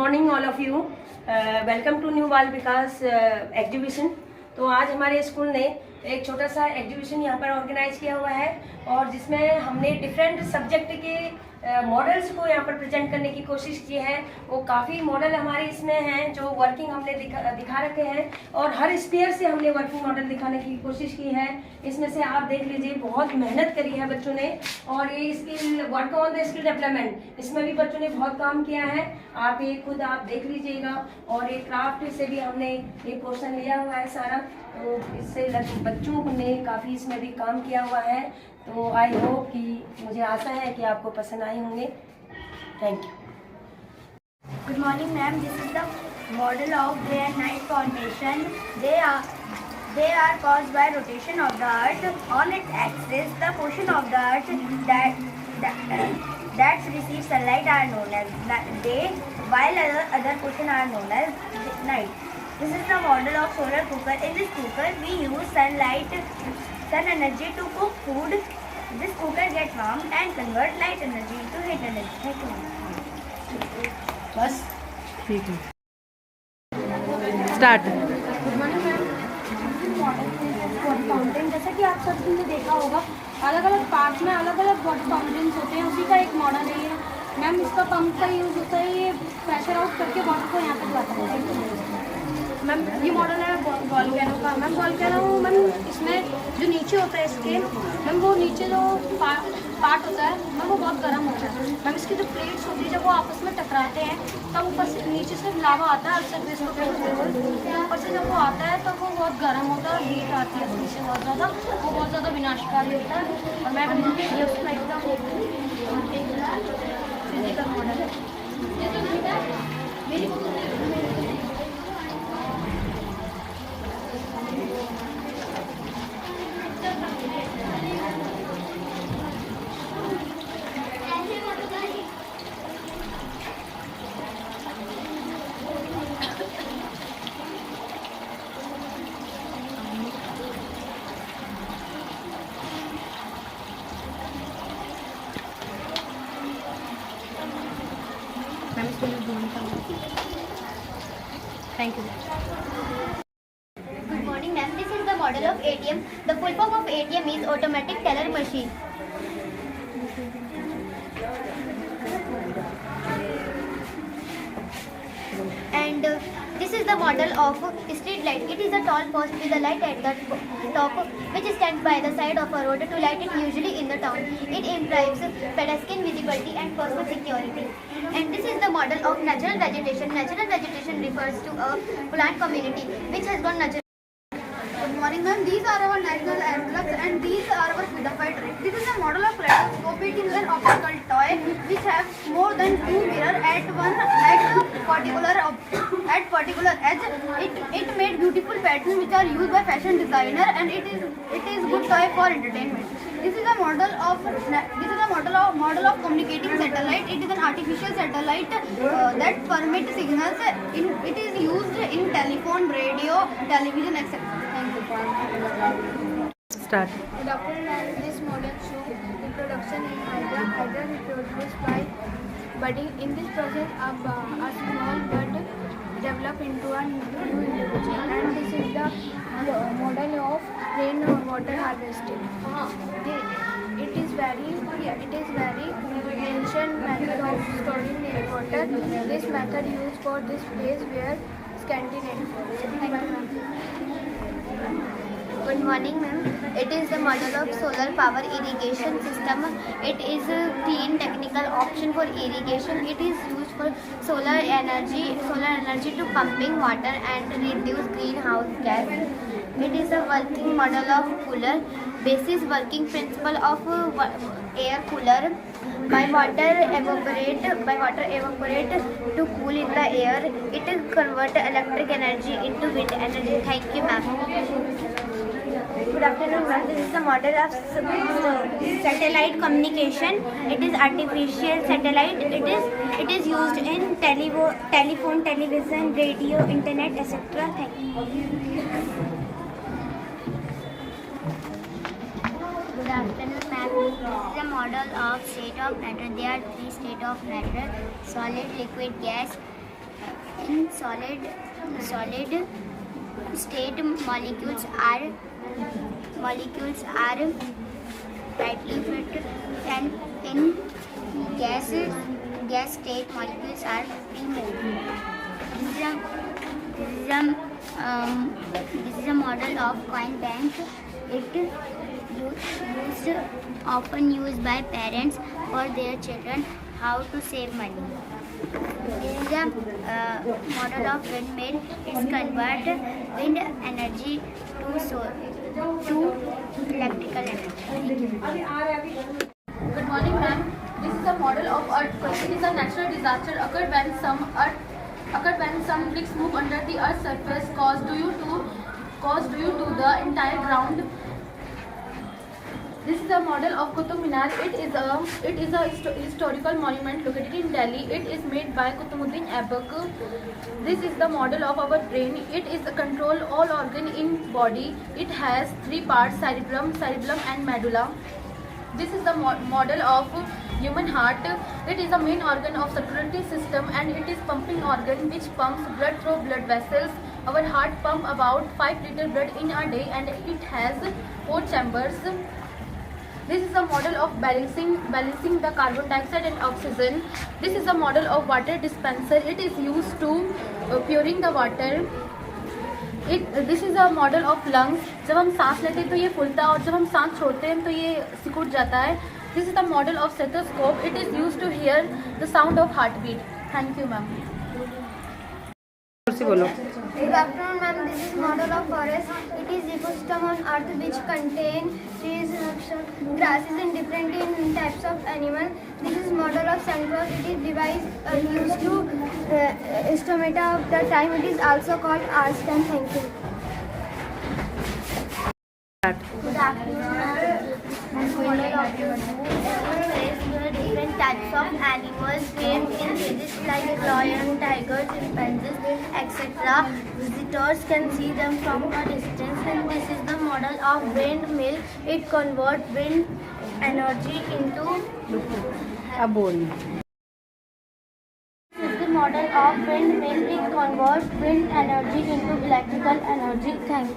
Morning all of you. Welcome to new Bal Vikas exhibition. तो आज हमारे स्कूल ने एक छोटा सा एग्जीबिशन यहाँ पर ऑर्गेनाइज किया हुआ है और जिसमें हमने डिफरेंट सब्जेक्ट के मॉडल्स को यहाँ पर प्रेजेंट करने की कोशिश की है। वो काफ़ी मॉडल हमारे इसमें हैं जो वर्किंग हमने दिखा रखे हैं और हर स्पेयर से हमने वर्किंग मॉडल दिखाने की कोशिश की है। इसमें से आप देख लीजिए बहुत मेहनत करी है बच्चों ने और ये skill work on the skill development, इसमें भी बच्चों ने बहुत काम किया है। आप ये खुद आप देख लीजिएगा और ये क्राफ्ट से भी हमने ये पोर्शन लिया हुआ है सारा, तो इससे बच्चों ने काफ़ी इसमें भी काम किया हुआ है। तो आई होप कि मुझे आशा है कि आपको पसंद आए होंगे। Thank you. Good morning, ma'am. This is the model of day and night formation. They are caused by rotation of the earth. On its axis, the portion of the earth that receives sunlight are known as day, while other portion are known as night. This is the model of solar cooker. In this cooker, we use sun energy to cook food. This cooker gets warmed and convert light energy into heat energy. Thank you. बस ठीक है, start. Good morning ma'am. Body fountain, जैसा कि आप सब ने देखा होगा, अलग अलग पार्ट्स में अलग अलग बॉडी फाउंटेन्स होते हैं, उसी का एक मॉडल है ये। मैम इसका पंप का यूज़ होता है, ये प्रेशर आउट करके वाटर को यहाँ तक लाता है। मैम ये मॉडल है वॉल्केनो का। मैम वॉल्केनो मैम इसमें जो नीचे होता है इसके, मैम वो नीचे जो पार्ट होता है मैम वो बहुत गर्म होता है। मैम इसकी जो प्लेट्स होती है जब वो आपस में टकराते हैं तब ऊपर से नीचे से लावा आता है सरफेस को फेंकते हुए, ऊपर से जब वो आता है तो वो बहुत गर्म होता है और हीट आती है उसमें से बहुत ज़्यादा, वो बहुत ज़्यादा विनाशकारी होता है। और मैम ये उसका एकदम फिजिकल मॉडल है। Thank you. Good morning, ma'am. This is the model of ATM. The full form of ATM is automatic teller machine. And this is the model of street light. It is a tall post with a light at the top, which stands by the side of a road to light it usually in the town. It improves pedestrian visibility and personal security. And this is the model of natural vegetation. Natural vegetation refers to a plant community which has gone natural. Good morning, ma'am. These are our national anthems and these are our purified rays. This is a model of kaleidoscope. It is an optical toy which has more than 2 mirrors at particular edge. It made beautiful patterns which are used by fashion designer, and it is good toy for entertainment. This is a model of communicating satellite. It is an artificial satellite that permits signals. It is used in telephone, radio, television, etc. Thank you. Start. Good afternoon, ma'am. This model shows the production in Hydra. Hydra is produced by budding. In this process, a small bud develop into a new individual, and this is the model of rainwater harvesting. It is very ancient method of storing water. This method used for this place where scanty rainfall. Thank you, ma'am. Good morning, ma'am. It is the model of solar power irrigation system. It is a clean technical option for irrigation. It is used for solar energy to pumping water and reduce greenhouse gas. It is a working model of cooler. Basis working principle of air cooler. By water evaporate to cool in the air. It is convert electric energy into wind energy. Thank you, ma'am. Good afternoon, ma'am. This is the model of satellite communication. It is artificial satellite. It is used in telephone, television, radio, internet, etc. Thank you. Good afternoon, ma'am. This is a model of state of matter. There are 3 states of matter: solid, liquid, gas. In solid state, molecules are tightly fitted, and in gas state, molecules are free moving. This is a model of coin bank. Often used by parents for their children how to save money. This is a model of windmill. It converts wind energy to electrical energy. Good morning, ma'am. This is a model of earthquake. It is a natural disaster occurred when some bricks move under the earth's surface, caused due to the entire ground. This is a model of Qutub Minar. It is a historical monument located in Delhi. It is made by Qutbuddin Aibak. This is the model of our brain. It is a control all organ in body. It has 3 parts: cerebrum, and medulla. This is the model of human heart. It is the main organ of circulatory system, and it is pumping organ which pumps blood through blood vessels. Our heart pumps about 5 liters blood in a day, and it has 4 chambers. This is a model of balancing the carbon dioxide and oxygen. This is a model of water dispenser. It is used to puring the water. This is a model of lungs. जब हम सांस लेते हैं तो ये फूलता है, और जब हम सांस छोड़ते हैं तो ये सिकुड़ जाता है. This is the model of stethoscope. It is used to hear the sound of heartbeat. Thank you, ma'am. Good afternoon, ma'am. This is model of forest. It is ecosystem on earth which contain trees, grasses, and different types of animals. This is model of sunflower. It is device used to estimate of the time. It is also called hours time. Thank you. Good afternoon, ma'am. Model of the zoo. There are different types of animals trained in cages like lion, tigers, chimpanzees, etc. Visitors can see them from a distance. And this is the model of windmill. It converts wind energy into a ball. This is the model of windmill. It converts wind energy into electrical energy. Thank you.